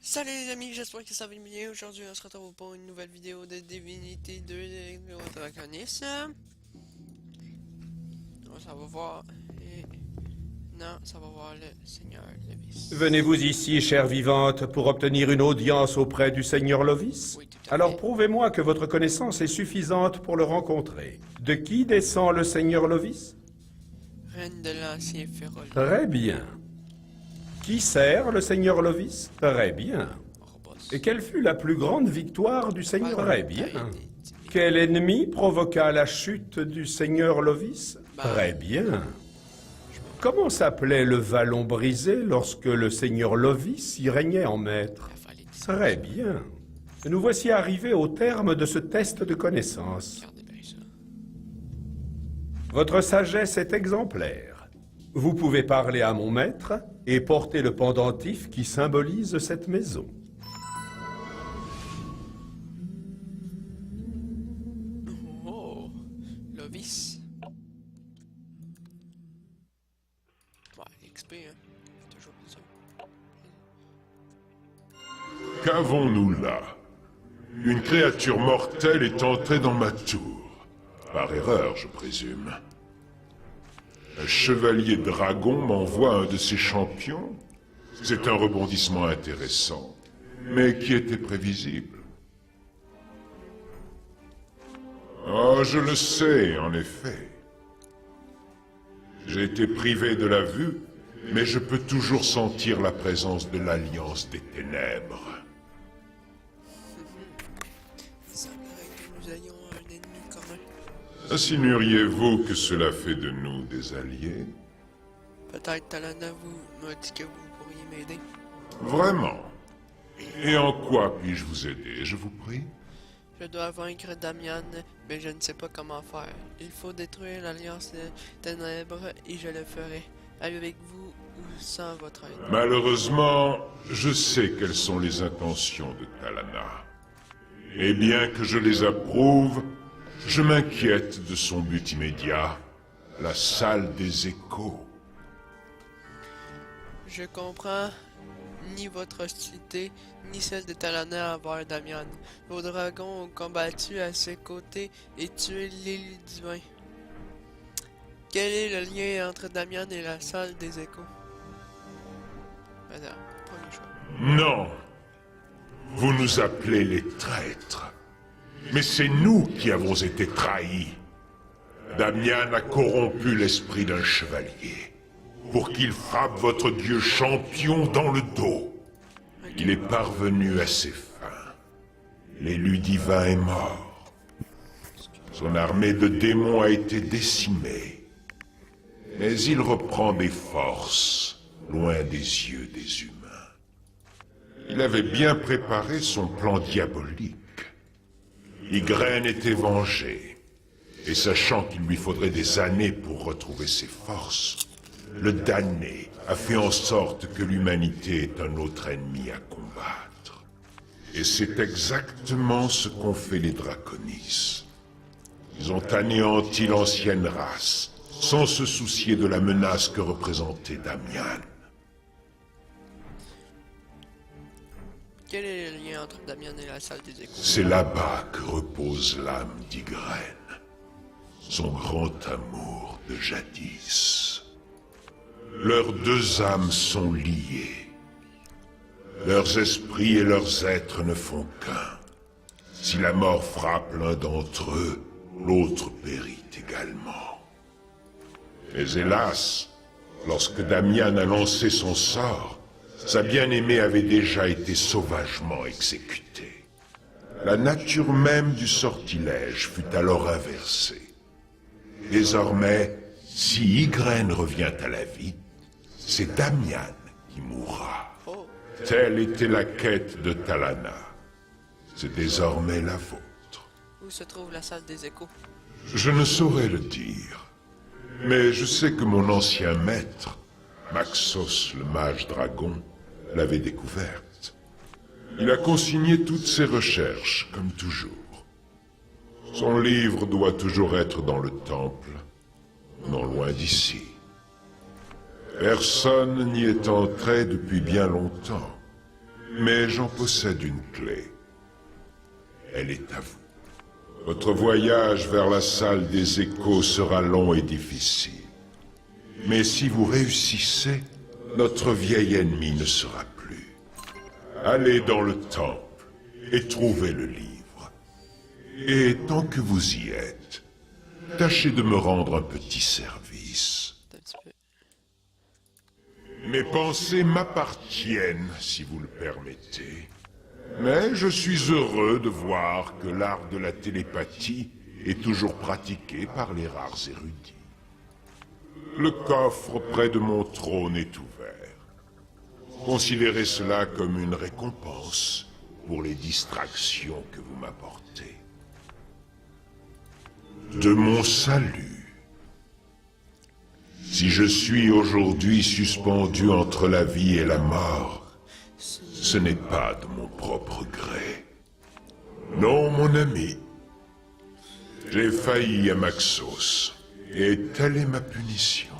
Salut les amis, j'espère que ça va bien. Aujourd'hui, on se retrouve pour une nouvelle vidéo de Divinity 2 de Draconis. Ça va voir. Et... Non, ça va voir le Seigneur Levis. Venez-vous ici, chère vivante, pour obtenir une audience auprès du Seigneur Lovis? Oui, tout à Alors fait. prouvez-moi que votre connaissance est suffisante pour le rencontrer. De qui descend le Seigneur Lovis? Reine de l'ancien Férol. Très bien. Qui sert le Seigneur Lovis? Très bien. Orbos. Et quelle fut la plus grande victoire du Seigneur? Très bien. Des- Quel ennemi provoqua la chute du Seigneur Lovis? Très bien. Comment s'appelait le vallon brisé lorsque le Seigneur Lovis y régnait en maître? La vallée des... Très bien. Nous voici arrivés au terme de ce test de connaissance. Regardez bien ça. Votre sagesse est exemplaire. Vous pouvez parler à mon maître et porter le pendentif qui symbolise cette maison. Oh, Lovis. Ouais, l'XP, hein. C'est toujours besoin. Qu'avons-nous là? Une créature mortelle est entrée dans ma tour. Par erreur, je présume. Un chevalier dragon m'envoie un de ses champions. C'est un rebondissement intéressant, mais qui était prévisible. Oh, je le sais, en effet. J'ai été privé de la vue, mais je peux toujours sentir la présence de l'Alliance des Ténèbres. Il semblerait que nous ayons un ennemi commun. Insinueriez-vous que cela fait de nous des alliés? Peut-être Talana vous m'a dit que vous pourriez m'aider. Vraiment? Et en quoi puis-je vous aider, je vous prie? Je dois vaincre Damian, mais je ne sais pas comment faire. Il faut détruire l'Alliance des Ténèbres et je le ferai. Avec vous ou sans votre aide. Malheureusement, je sais quelles sont les intentions de Talana. Et bien que je les approuve, je m'inquiète de son but immédiat, la salle des échos. Je comprends ni votre hostilité, ni celle de Talana envers Damian. Vos dragons ont combattu à ses côtés et tué l'élu divin. Quel est le lien entre Damian et la salle des échos? Madame, premier choix. Non! Vous nous appelez les traîtres. Mais c'est nous qui avons été trahis. Damian a corrompu l'esprit d'un chevalier pour qu'il frappe votre dieu champion dans le dos. Il est parvenu à ses fins. L'élu divin est mort. Son armée de démons a été décimée. Mais il reprend des forces, loin des yeux des humains. Il avait bien préparé son plan diabolique. Ygren était vengé, et sachant qu'il lui faudrait des années pour retrouver ses forces, le damné a fait en sorte que l'humanité est un autre ennemi à combattre. Et c'est exactement ce qu'ont fait les Draconis. Ils ont anéanti l'ancienne race, sans se soucier de la menace que représentait Damian. Quel est le lien entre Damian et la salle des échos? C'est là-bas que repose l'âme d'Ygren, son grand amour de jadis. Leurs deux âmes sont liées. Leurs esprits et leurs êtres ne font qu'un. Si la mort frappe l'un d'entre eux, l'autre périt également. Mais hélas, lorsque Damian a lancé son sort, sa bien-aimée avait déjà été sauvagement exécutée. La nature même du sortilège fut alors inversée. Désormais, si Ygren revient à la vie, c'est Damian qui mourra. Oh, Telle était la quête de Talana. C'est désormais la vôtre. où se trouve la salle des échos? Je ne saurais le dire, mais je sais que mon ancien maître, Maxos le mage dragon, l'avait découverte. Il a consigné toutes ses recherches, comme toujours. Son livre doit toujours être dans le temple, non loin d'ici. Personne n'y est entré depuis bien longtemps, Mais j'en possède une clé. Elle est à vous. Votre voyage vers la salle des échos sera long et difficile. Mais si vous réussissez, notre vieil ennemi ne sera plus. Allez dans le temple et trouvez le livre. Et tant que vous y êtes, tâchez de me rendre un petit service. Un petit peu. Mes pensées m'appartiennent, si vous le permettez. Mais je suis heureux de voir que l'art de la télépathie est toujours pratiqué par les rares érudits. Le coffre près de mon trône est ouvert. Considérez cela comme une récompense pour les distractions que vous m'apportez. De mon salut. Si je suis aujourd'hui suspendu entre la vie et la mort, ce n'est pas de mon propre gré. Non, mon ami. J'ai failli à Maxos, et telle est ma punition.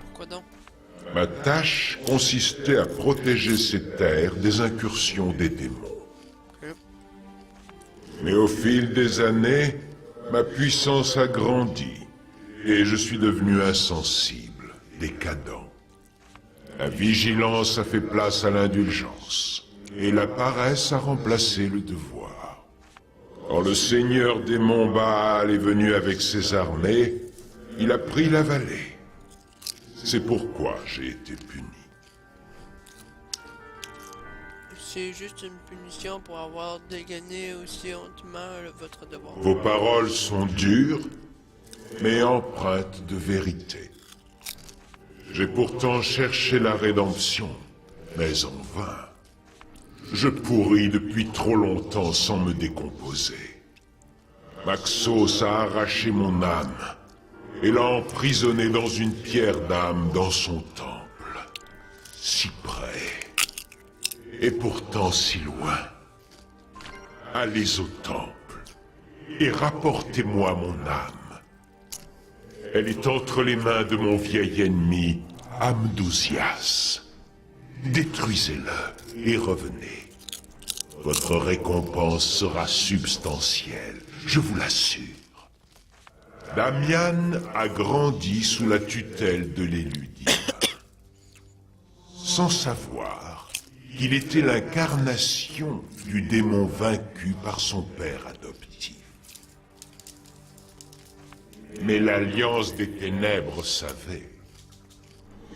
Pourquoi donc? Ma tâche consistait à protéger ces terres des incursions des démons. Mais au fil des années, ma puissance a grandi, et je suis devenu insensible, décadent. La vigilance a fait place à l'indulgence, et la paresse a remplacé le devoir. Quand le seigneur démon Baal est venu avec ses armées, il a pris la vallée. C'est pourquoi j'ai été puni. C'est juste une punition pour avoir dégainé aussi hontement votre devoir. Vos paroles sont dures, mais empreintes de vérité. J'ai pourtant cherché la rédemption, mais en vain. Je pourris depuis trop longtemps sans me décomposer. Maxos a arraché mon âme et l'a emprisonnée dans une pierre d'âme dans son temple. Si près, et pourtant si loin. Allez au temple et rapportez-moi mon âme. Elle est entre les mains de mon vieil ennemi, Amdousias. Détruisez-le et revenez. Votre récompense sera substantielle, je vous l'assure. Damian a grandi sous la tutelle de l'élu divin, sans savoir qu'il était l'incarnation du démon vaincu par son père adoptif. Mais l'Alliance des Ténèbres savait.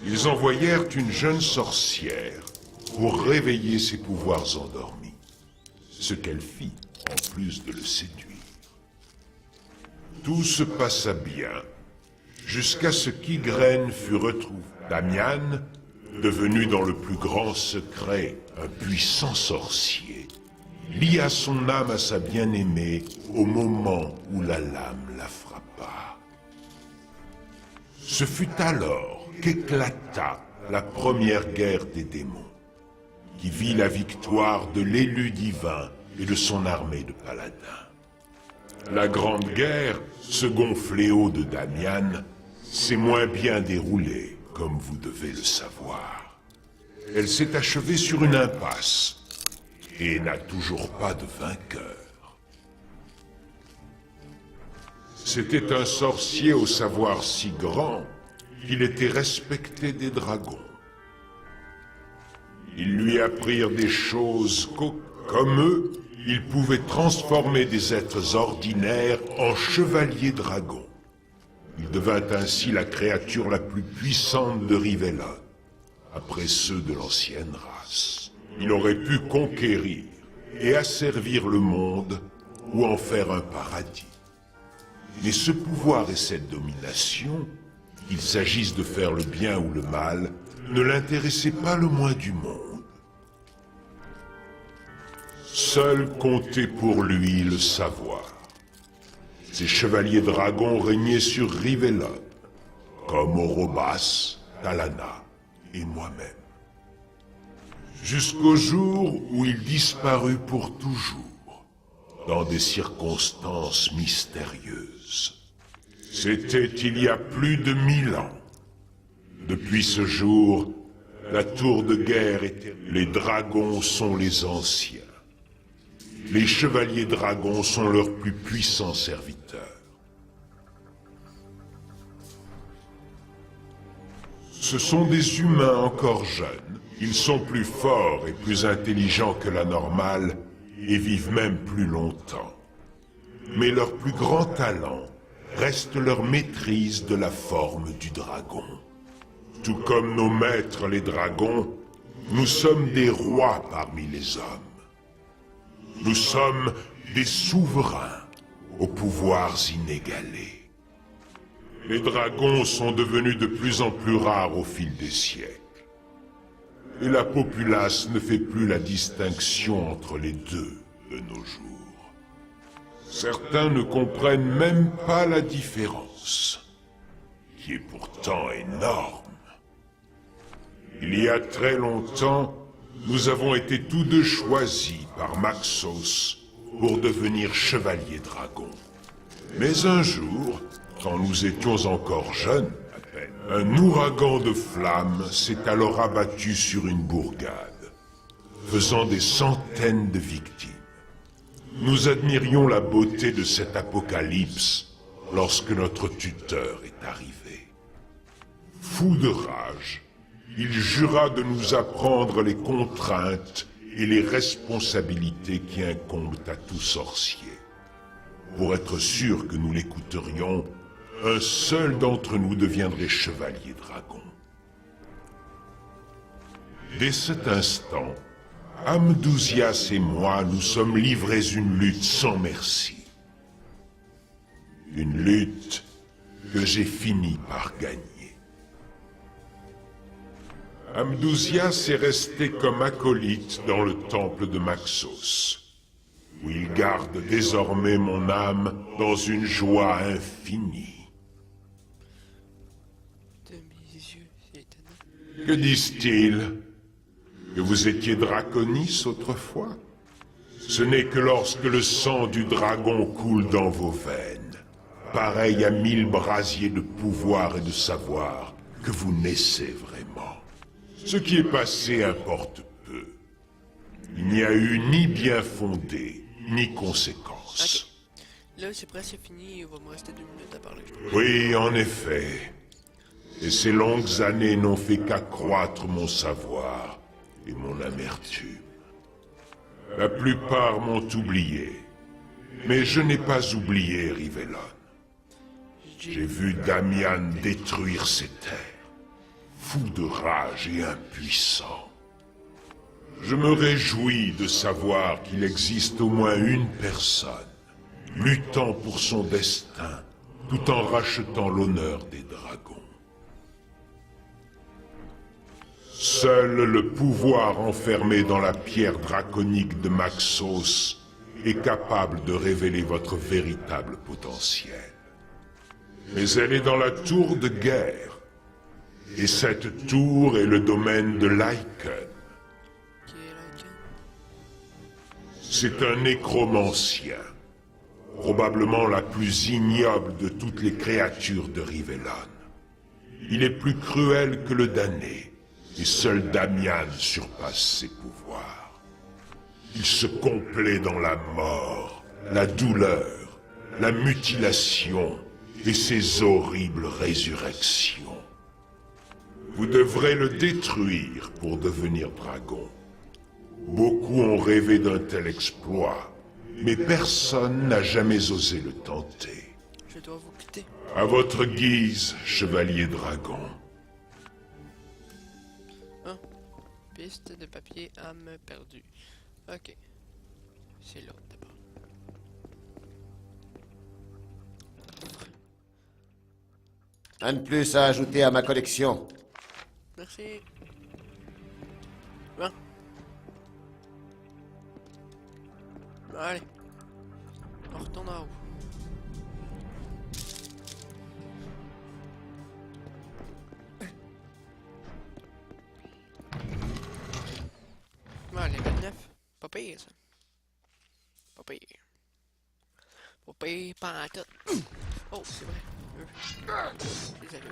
Ils envoyèrent une jeune sorcière pour réveiller ses pouvoirs endormis, ce qu'elle fit en plus de le séduire. Tout se passa bien, jusqu'à ce qu'Ygren fut retrouvé. Damian, devenu dans le plus grand secret un puissant sorcier, lia son âme à sa bien-aimée au moment où la lame la frappa. Ce fut alors qu'éclata la première guerre des démons, qui vit la victoire de l'élu divin et de son armée de paladins. La Grande Guerre, second fléau de Damian, s'est moins bien déroulée, comme vous devez le savoir. Elle s'est achevée sur une impasse, et n'a toujours pas de vainqueur. C'était un sorcier au savoir si grand qu'il était respecté des dragons. Ils lui apprirent des choses comme eux, il pouvait transformer des êtres ordinaires en chevaliers dragons. Il devint ainsi la créature la plus puissante de Rivellon, après ceux de l'ancienne race. Il aurait pu conquérir et asservir le monde ou en faire un paradis. Mais ce pouvoir et cette domination, qu'il s'agisse de faire le bien ou le mal, ne l'intéressaient pas le moins du monde. Seul comptait pour lui le savoir. Ces chevaliers dragons régnaient sur Rivellon, comme Orobas, Talana et moi-même. Jusqu'au jour où il disparut pour toujours, dans des circonstances mystérieuses. C'était il y a plus de 1000 ans. Depuis ce jour, La tour de guerre était... Les dragons sont les anciens. Les chevaliers dragons sont leurs plus puissants serviteurs. Ce sont des humains encore jeunes. Ils sont plus forts et plus intelligents que la normale et vivent même plus longtemps. Mais leur plus grand talent reste leur maîtrise de la forme du dragon. Tout comme nos maîtres les dragons, nous sommes des rois parmi les hommes. Nous sommes des souverains aux pouvoirs inégalés. Les dragons sont devenus de plus en plus rares au fil des siècles. Et la populace ne fait plus la distinction entre les deux de nos jours. Certains ne comprennent même pas la différence, qui est pourtant énorme. Il y a très longtemps, nous avons été tous deux choisis par Maxos pour devenir chevaliers dragons. Mais un jour, quand nous étions encore jeunes, à peine, un ouragan de flammes s'est alors abattu sur une bourgade, faisant des centaines de victimes. Nous admirions la beauté de cet apocalypse lorsque notre tuteur est arrivé. Fou de rage, il jura de nous apprendre les contraintes et les responsabilités qui incombent à tout sorcier. Pour être sûr que nous l'écouterions, un seul d'entre nous deviendrait chevalier dragon. Dès cet instant, Amdousias et moi nous sommes livrés une lutte sans merci. Une lutte que j'ai fini par gagner. Amdousias est resté comme acolyte dans le temple de Maxos, où il garde désormais mon âme dans une joie infinie. De mes yeux, c'est étonnant. Que disent-ils? Que vous étiez Draconis autrefois? Ce n'est que lorsque le sang du dragon coule dans vos veines, pareil à 1000 brasiers de pouvoir et de savoir, que vous naissez vraiment. Ce qui est passé importe peu. Il n'y a eu ni bien fondé, ni conséquence. Okay. Là, c'est presque fini, il va me rester 2 minutes à parler. Oui, en effet. Et ces longues années n'ont fait qu'accroître mon savoir et mon amertume. La plupart m'ont oublié, mais je n'ai pas oublié Rivellon. J'ai vu Damian détruire ces terres, fou de rage et impuissant. Je me réjouis de savoir qu'il existe au moins une personne, luttant pour son destin, tout en rachetant l'honneur des dragons. Seul le pouvoir enfermé dans la pierre draconique de Maxos est capable de révéler votre véritable potentiel. Mais elle est dans la tour de guerre, et cette tour est le domaine de Lycan. Qui est Lycan? C'est un nécromancien, probablement la plus ignoble de toutes les créatures de Rivellon. Il est plus cruel que le damné, et seul Damian surpasse ses pouvoirs. Il se complaît dans la mort, la douleur, la mutilation et ses horribles résurrections. Vous devrez le détruire pour devenir dragon. Beaucoup ont rêvé d'un tel exploit, mais personne n'a jamais osé le tenter. Je dois vous quitter. À votre guise, chevalier dragon. Piste de papier, âme perdue. Ok. C'est l'autre d'abord. Un de plus à ajouter à ma collection. Merci. Bon. Allez. On retourne en haut. Allez, 29. Pas pire, ça. Pas pire. Pas pire, pas en tout. Oh, c'est vrai. Désolé.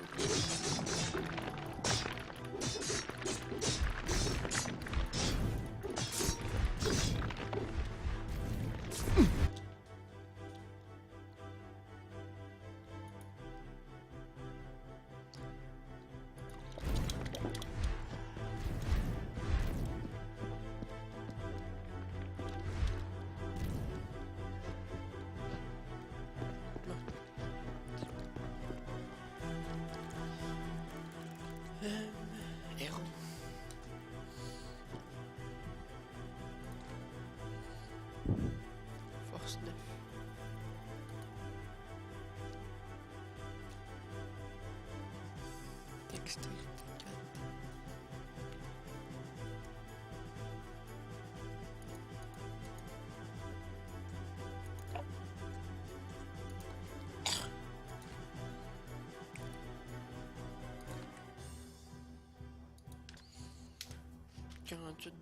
Dextérité 4.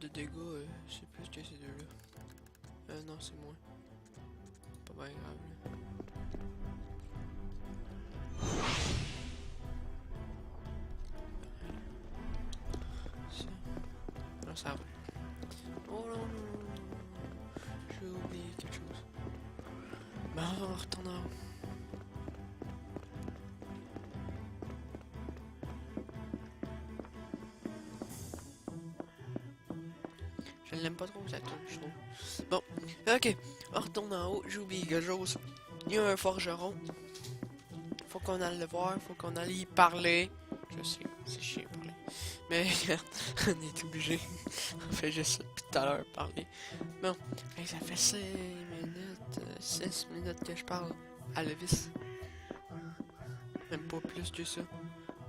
De dégâts, c'est plus que ces deux-là. Non, c'est moins. Pas bien grave, là. Ça. Non, ça va. Oh non, non, non. J'ai oublié quelque chose. Ben, on va retourner en haut. Je l'aime pas trop ça touche, je trouve. Bon, ok, on retourne en haut, j'ai oublié quelque chose. Il y a un forgeron. Faut qu'on aille le voir, faut qu'on aille y parler. Je sais, c'est chiant de parler. Mais regarde, on est obligé. On fait juste ça depuis tout à l'heure, parler. Bon, hey, ça fait 5 minutes, 6 minutes que je parle à Levis. Même pas plus que ça.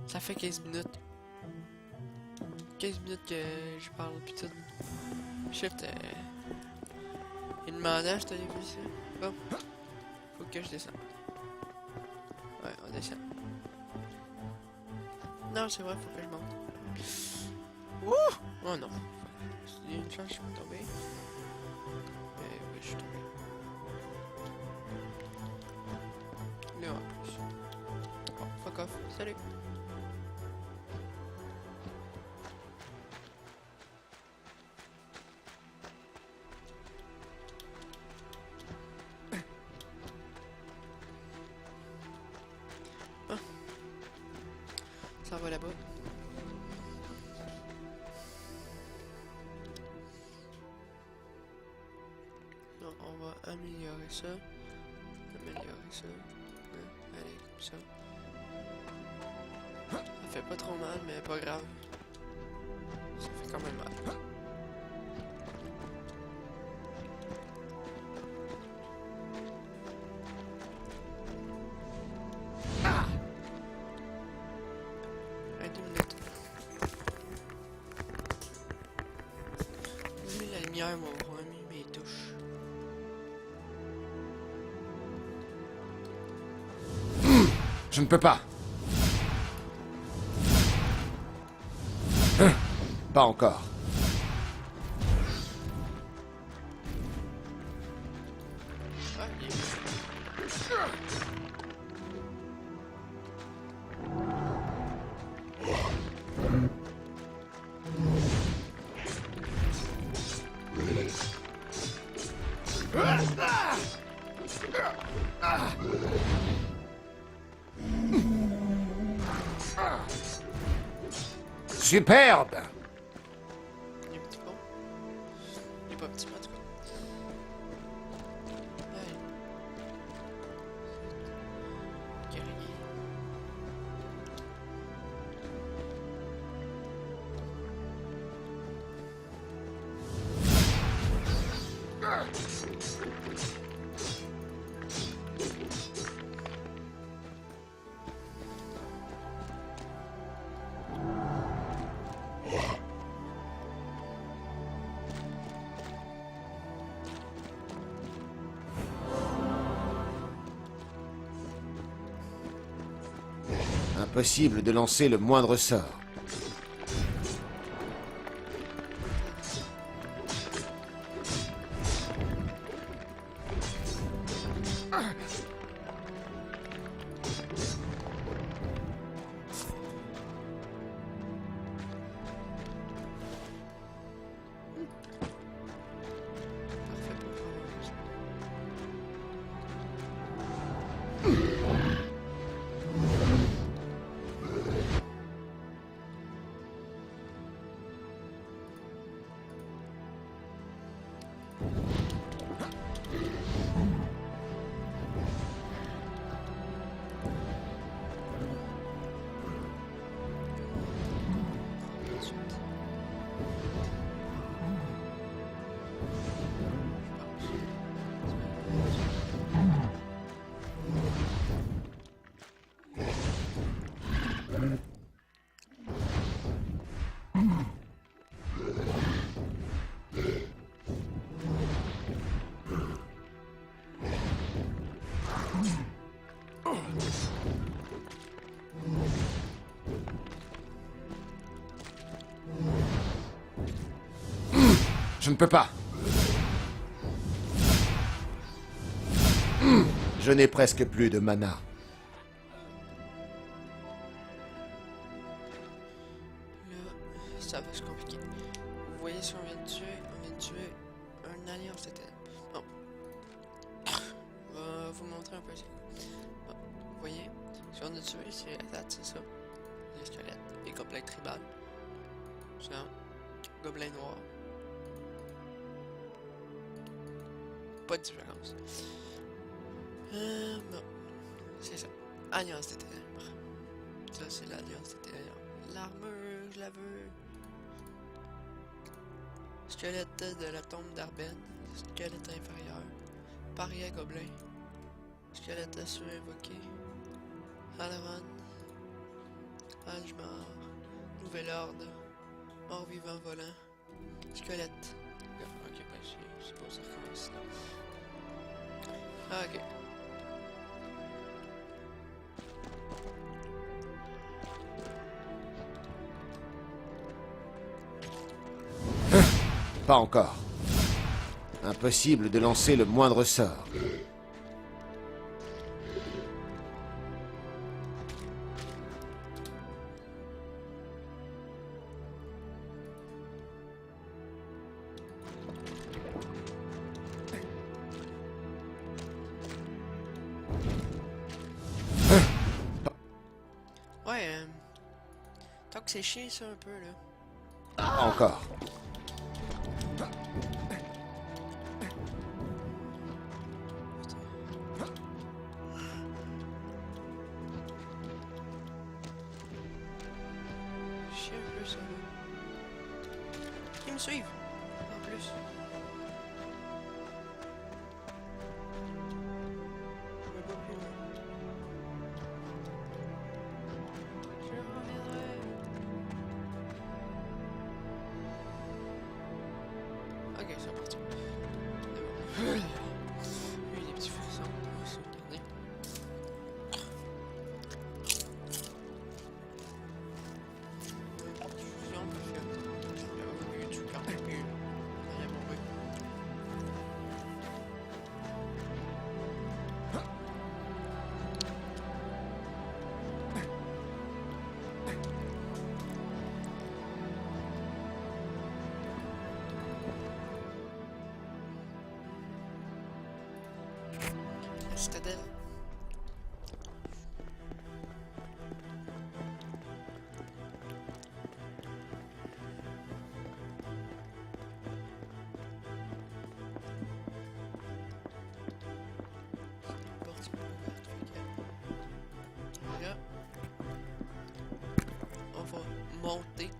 Ça fait 15 minutes. 15 minutes que je parle, pis tout. Shift, il demandait, je t'avais vu ça. Bon, faut que je descende. Ouais, on descend. Non, c'est vrai, faut que je monte. Wouh! Oh non. Il y a une chance que je peux tomber. Mais oui, je suis tombé. Là en plus. Bon, fuck off. Salut! Ça va là-bas. Non, on va améliorer ça. Améliorer ça. Allez, comme ça. Ça fait pas trop mal, mais pas grave. Ça fait quand même mal. La lumière m'a remis mes touches. Je ne peux pas. Pas encore. Ah, il est... Superbe! Il est petit con. Il est pas petit, mais en tout cas. Allez. Guerrier. Impossible de lancer le moindre sort. Parfait pour faire ça. Je ne peux pas. Je n'ai presque plus de mana. Là, ça va se compliquer. Vous voyez ce qu'on vient de tuer? On vient de tuer un alliance de ténèbres. Bon. On va vous montrer un peu ça. Bon. Vous voyez? Ce qu'on a tué, c'est ça. Les squelettes. Les gobelins tribales. Ça. Gobelins noirs. Pas de différence. Bon. C'est ça. Alliance des ténèbres. Ça, c'est l'alliance des ténèbres. L'armure, je la veux. Squelette de la tombe d'Arben. Squelette inférieur. Paria gobelin. Squelette surinvoqué. Halron. Algemar. Nouvel ordre. Mort vivant volant. Squelette. Ok, ben c'est pas ça recommence. Ah, ok. Pas encore. Impossible de lancer le moindre sort. Ouais, tant que c'est chiant ça un peu là. Pas encore. Chiant un peu ça là. Ils me suivent en plus. Je vais pas plus loin. Je reviendrai. Ok, c'est parti. C'est bon. Lui, des petits frissons. On va sauvegarder. Fusion, parfait. Il y a eu du camp, puis rien mourir. La citadelle. Porte ouverte, fait que là, on va monter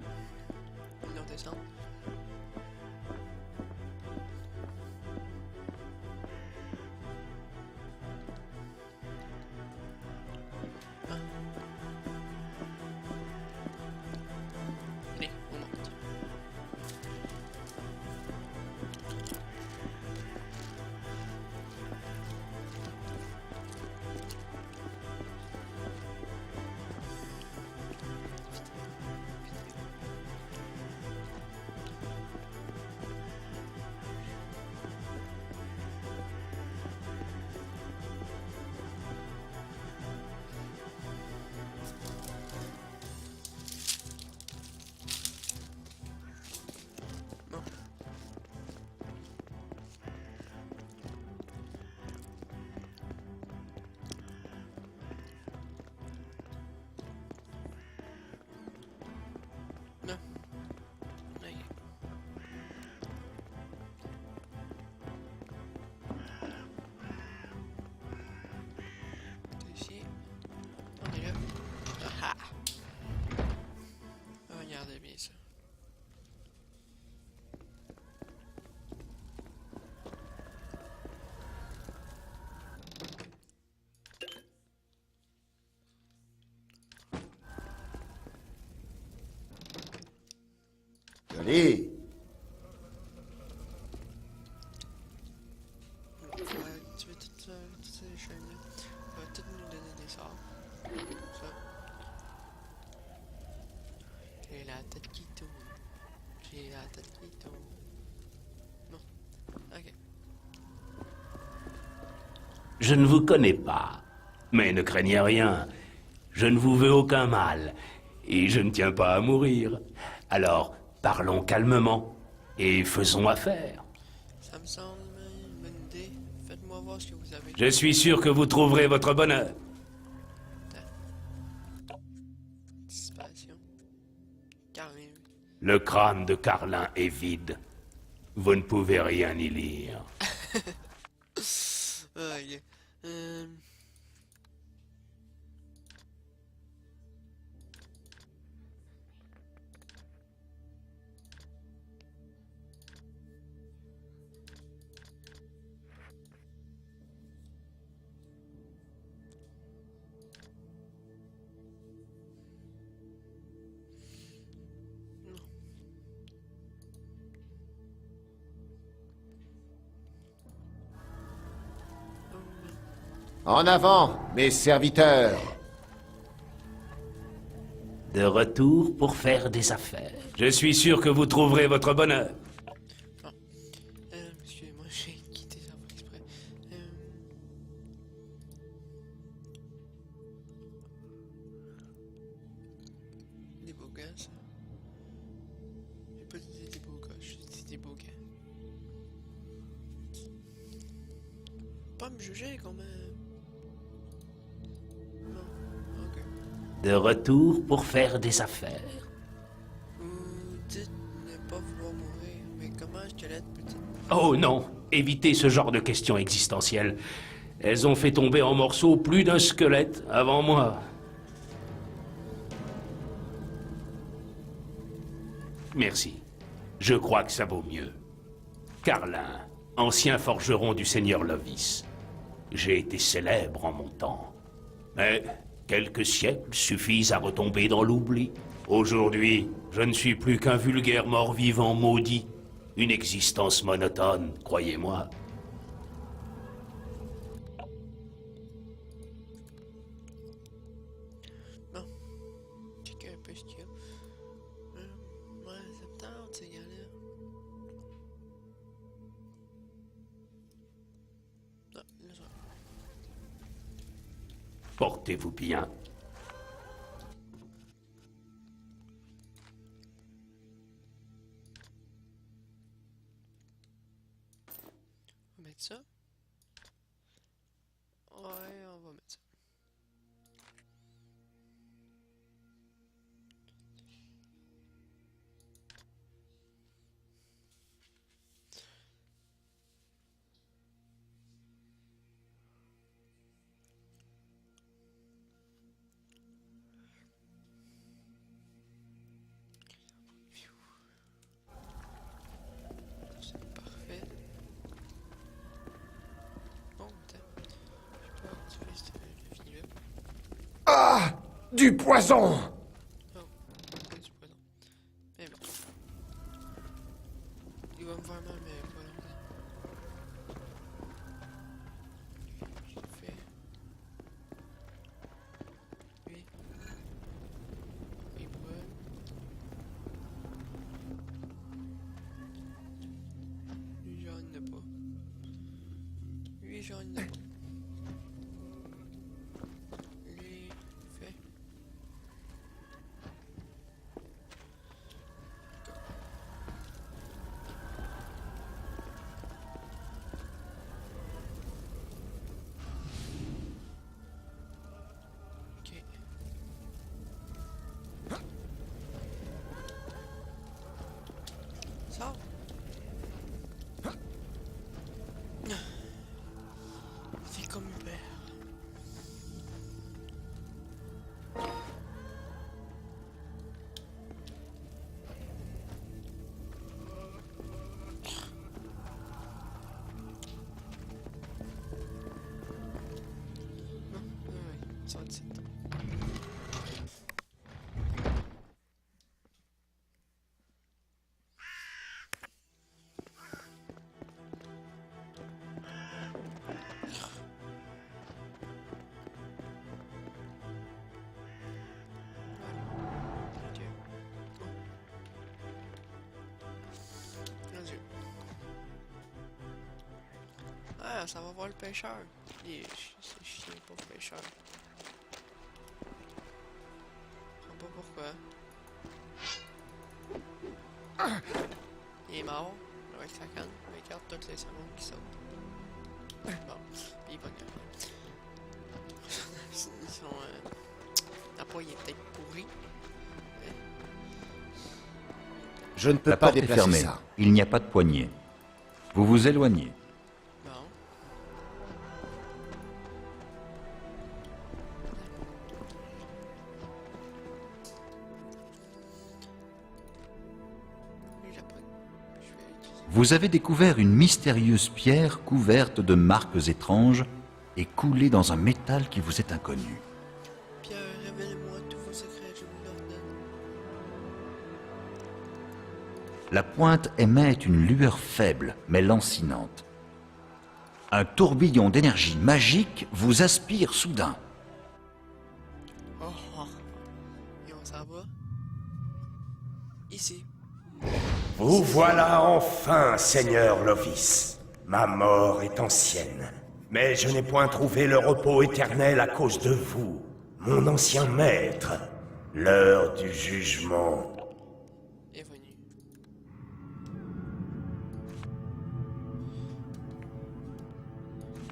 et non descendre. Ah. Allez, on monte. Bon. Non. Ok. Ici. On est là. Ah ah. Regardez bien ça. Allez. On va activer toutes ces chaînes-là. Ça va tout nous donner des sorts. Ça. J'ai la tête qui tourne. J'ai la tête qui tourne. Je ne vous connais pas. Mais ne craignez rien. Je ne vous veux aucun mal. Et je ne tiens pas à mourir. Alors, parlons calmement. Et faisons affaire. Ça me semble une bonne idée. Faites-moi voir ce que vous avez. Je suis sûr que vous trouverez votre bonheur. Disparition. Carlin. Le crâne de Carlin est vide. Vous ne pouvez rien y lire. Ok. En avant, mes serviteurs. De retour pour faire des affaires. Je suis sûr que vous trouverez votre bonheur. Excusez-moi, j'ai quitté ça pour exprès. Des beaux gars, ça. J'ai pas dit des beaux gars, j'ai dit des beaux gars. Pas me juger quand même. Non, ok. De retour pour faire des affaires. Vous dites ne pas vouloir mourir, mais comment un squelette peut-il... Oh non, évitez ce genre de questions existentielles. Elles ont fait tomber en morceaux plus d'un squelette avant moi. Merci. Je crois que ça vaut mieux. Carlin, ancien forgeron du seigneur Lovis. J'ai été célèbre en mon temps. Mais quelques siècles suffisent à retomber dans l'oubli. Aujourd'hui, je ne suis plus qu'un vulgaire mort-vivant maudit. Une existence monotone, croyez-moi. Bon. Checker un peu ce qu'il y a. Ouais, ça me tente, ces gars-là. Non, là, ça... Portez-vous bien. On va mettre ça. Ouais, on va mettre ça. C'est parfait. Bon, attends. Je peux activer le vinyle. Ah! Du poison! Oh, c'est du poison. Mais bon. Il va me faire mal, mais pas longtemps. J'ai fait. Lui. Il brûle. Lui, j'en ai pas. Lui, j'en ai pas. Lui, fait. Ok. Sors. C'est comme Hubert. Non, ouais, sors d'ici. Ok. Mon Dieu. Ah, ça va voir le pêcheur. C'est chiant pour pêcheur. Je sais pas pourquoi. Il est mort avec sa canne. Il regarde toutes les secondes qui sautent. Bon, il va gagner. Ils sont. La poids, il est peut-être pourri. Je ne peux La pas porte est déplacer fermée. ça. Il n'y a pas de poignée. Vous vous éloignez. Bon. Lui, il a pas. Je vais utiliser. Vous avez découvert une mystérieuse pierre couverte de marques étranges et coulée dans un métal qui vous est inconnu. Pierre, révèle-moi tous vos secrets, je vous l'ordonne. La pointe émet une lueur faible mais lancinante. Un tourbillon d'énergie magique vous aspire soudain. Oh, oh. Et on s'en va. Ici. Vous voilà enfin, Seigneur Lovis. Ma mort est ancienne, mais je n'ai point trouvé le repos éternel à cause de vous, mon ancien maître. L'heure du jugement. Est venu.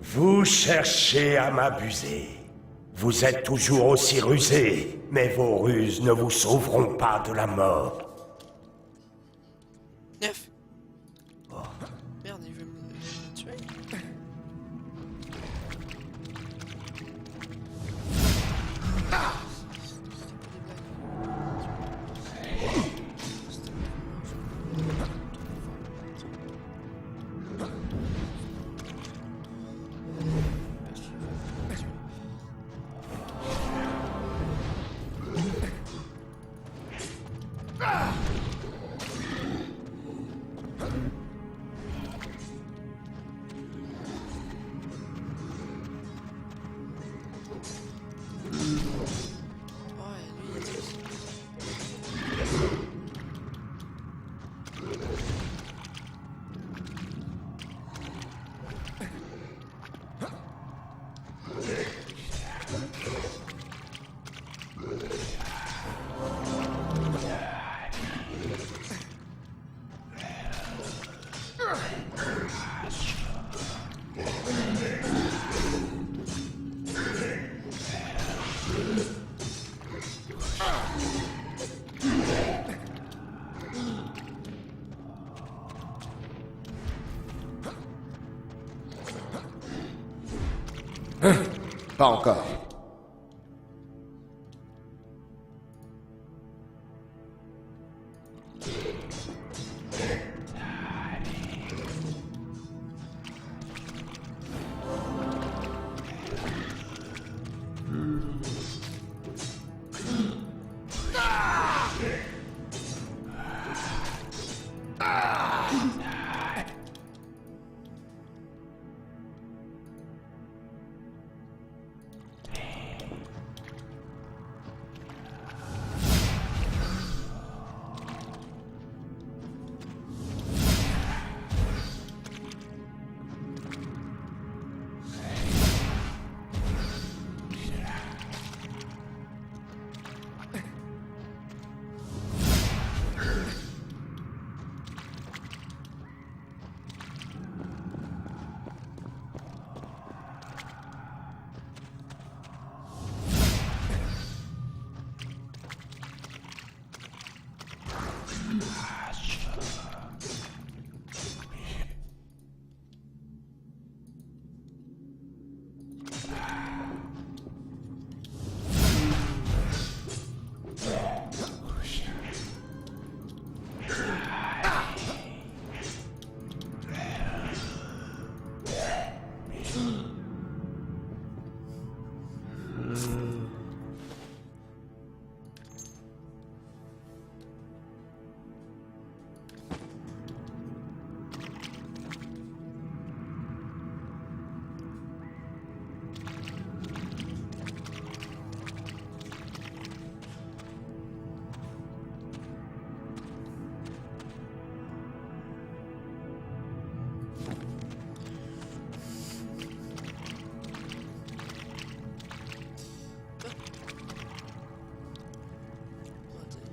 Vous cherchez à m'abuser. Vous êtes toujours aussi rusé, mais vos ruses ne vous sauveront pas de la mort. 9. Merde, il veut me tuer. Ouais, lui, il est ici. Pas encore.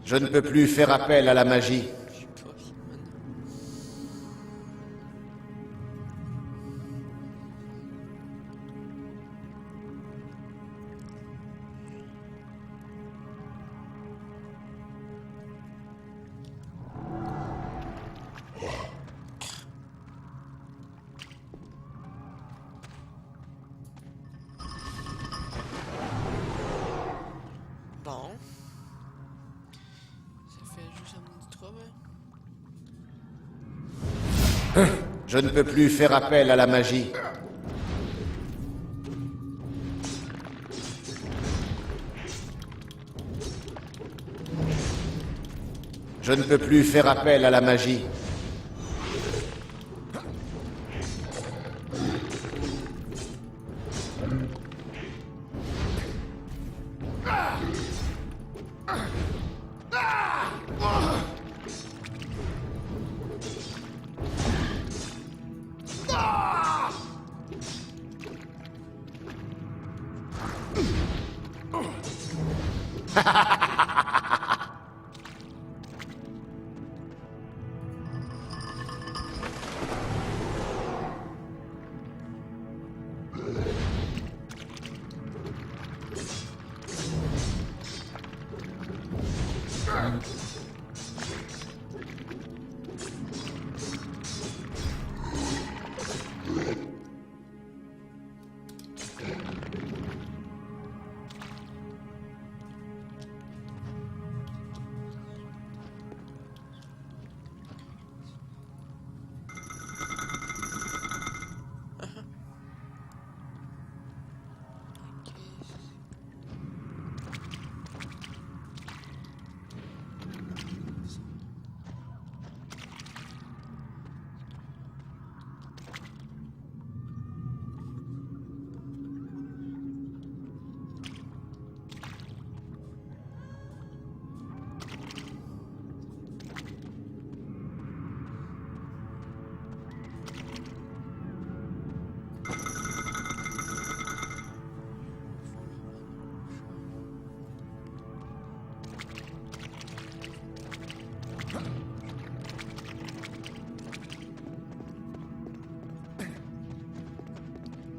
Je ne peux plus faire appel à la magie. Je sais pas, ça, man. Bon. Ça fait juste amener du trouble. Je ne peux plus faire appel à la magie. Je ne peux plus faire appel à la magie.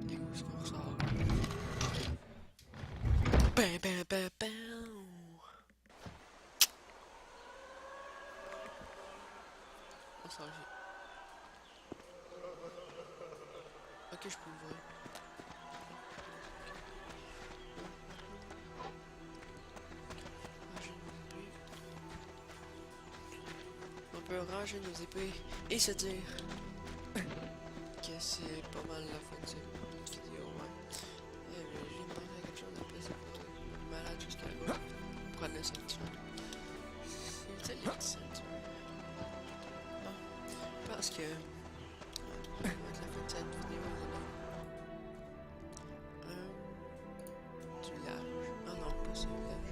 Et où est-ce qu'on ressort? Bam, bam, bam, bam. On s'en vient. Ok, je peux l'ouvrir. Ranger nos épées. On peut ranger nos épées et se dire que c'est pas mal la fin de cette vidéo, ouais. J'ai pensé à quelque chose de plus malade jusqu'à là. Prendre la ceinture. C'est utile les petites ceintures. Bon, parce que ça va être la fin de cette vidéo. Du village. Ah non, pas ce village.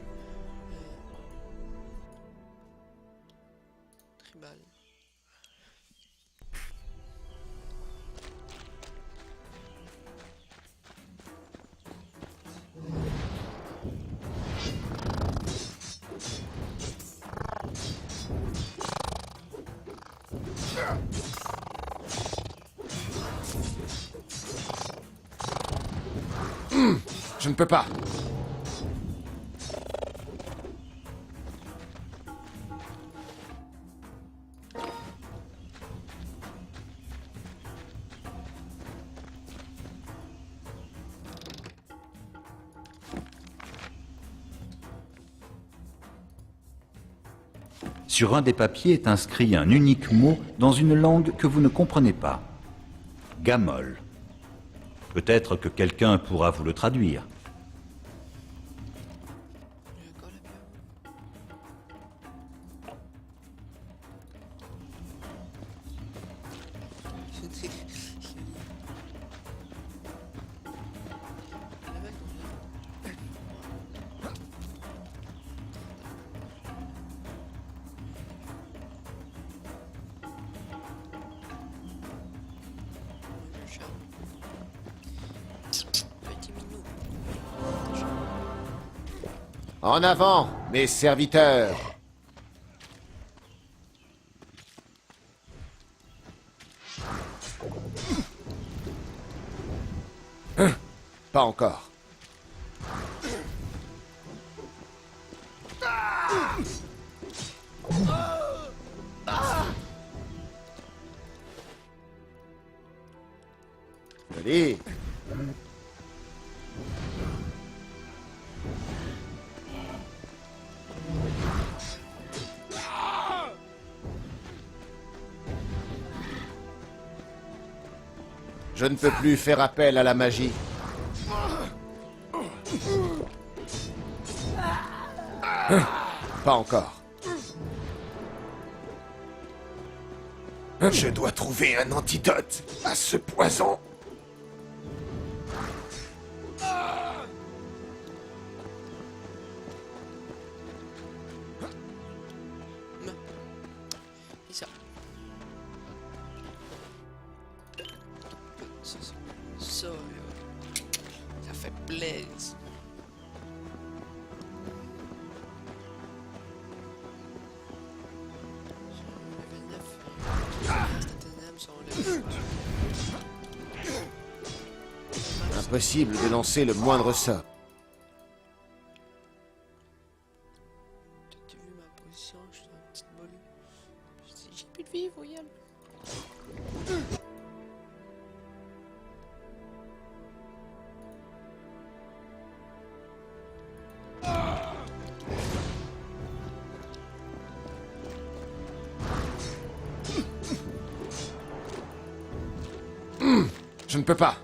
Tribal. Je ne peux pas. Sur un des papiers est inscrit un unique mot dans une langue que vous ne comprenez pas. Gamol. Peut-être que quelqu'un pourra vous le traduire. Il y a encore la pierre. C'était... Le mec, on le chat. Petit minou. En avant, mes serviteurs. Pas encore. Allez. Je ne peux plus faire appel à la magie. Pas encore. Je dois trouver un antidote à ce poison. Et ça. Ça, là. Ça fait plaisir. Level 9. Les ténèbres sont là. Impossible de lancer le moindre sort. T'as vu ma position? Je suis dans une petite boule. Je dis, j'ai plus de vie, voyelle. Je ne peux pas.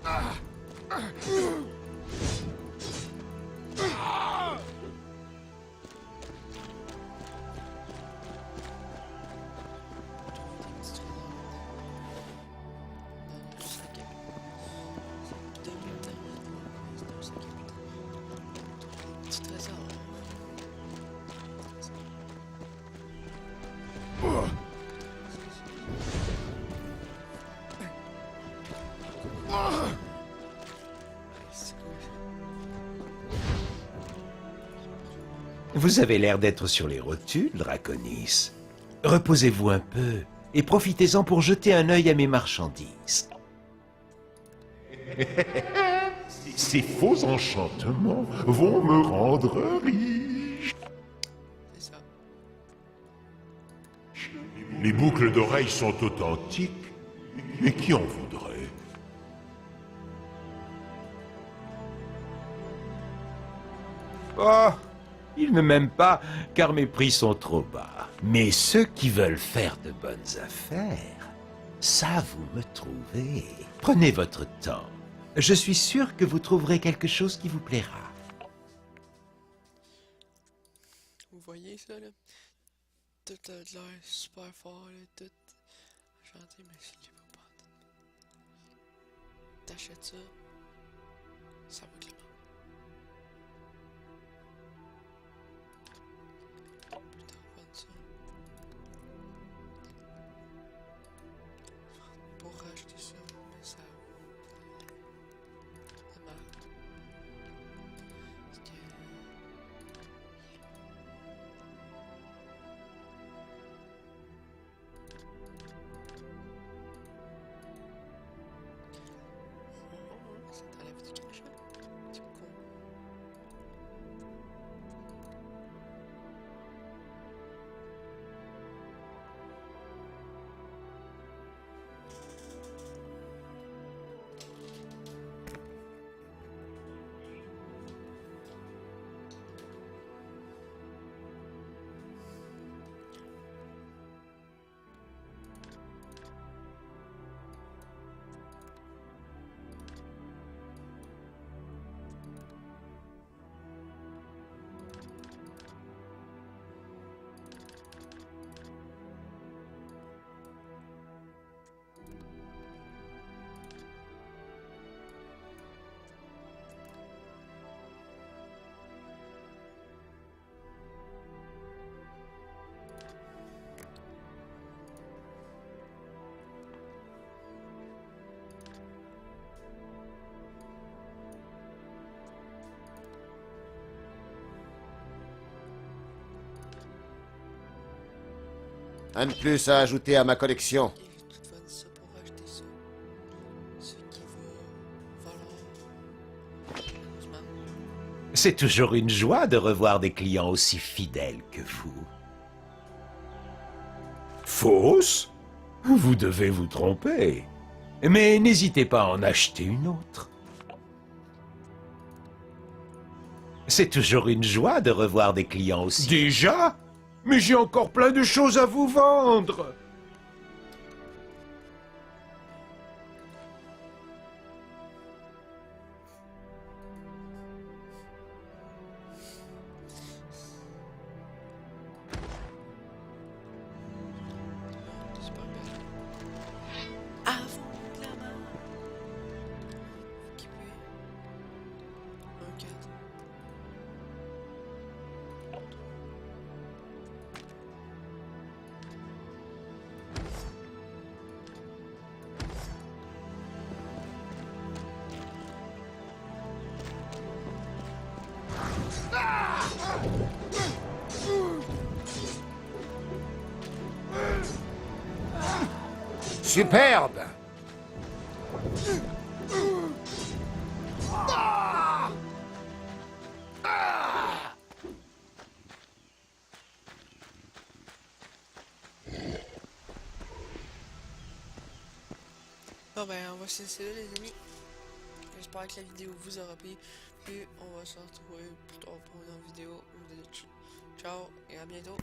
Vous avez l'air d'être sur les rotules, Draconis. Reposez-vous un peu et profitez-en pour jeter un œil à mes marchandises. Ces faux enchantements vont me rendre riche. C'est ça. Les boucles d'oreilles sont authentiques. Mais qui en voudrait? Oh, ils ne m'aiment pas car mes prix sont trop bas. Mais ceux qui veulent faire de bonnes affaires, ça vous me trouvez. Prenez votre temps. Je suis sûr que vous trouverez quelque chose qui vous plaira. Vous voyez ça, là? Tout a l'air super fort, là. Tout gentil, mais je l'ai pas. T'achètes ça, ça va Clément. Putain, vendre ça. Pour racheter ça, mais ça. Ça marche. Parce que. Ça t'enlève du cash, hein? C'est con. Un de plus à ajouter à ma collection. Ok, j'ai tout vendu ça pour acheter ça. Ce qui va valoir C'est toujours une joie de revoir des clients aussi fidèles que vous. Fausse? Vous devez vous tromper. Mais n'hésitez pas à en acheter une autre. C'est toujours une joie de revoir des clients aussi... Déjà? Mais j'ai encore plein de choses à vous vendre. C'est pas bien. Avant de la mort. Équipé. Un 4. Superbe! Bon ben on va se laisser là les amis. J'espère que la vidéo vous aura plu. Puis on va se retrouver plus tard pour une autre vidéo. Ciao et à bientôt.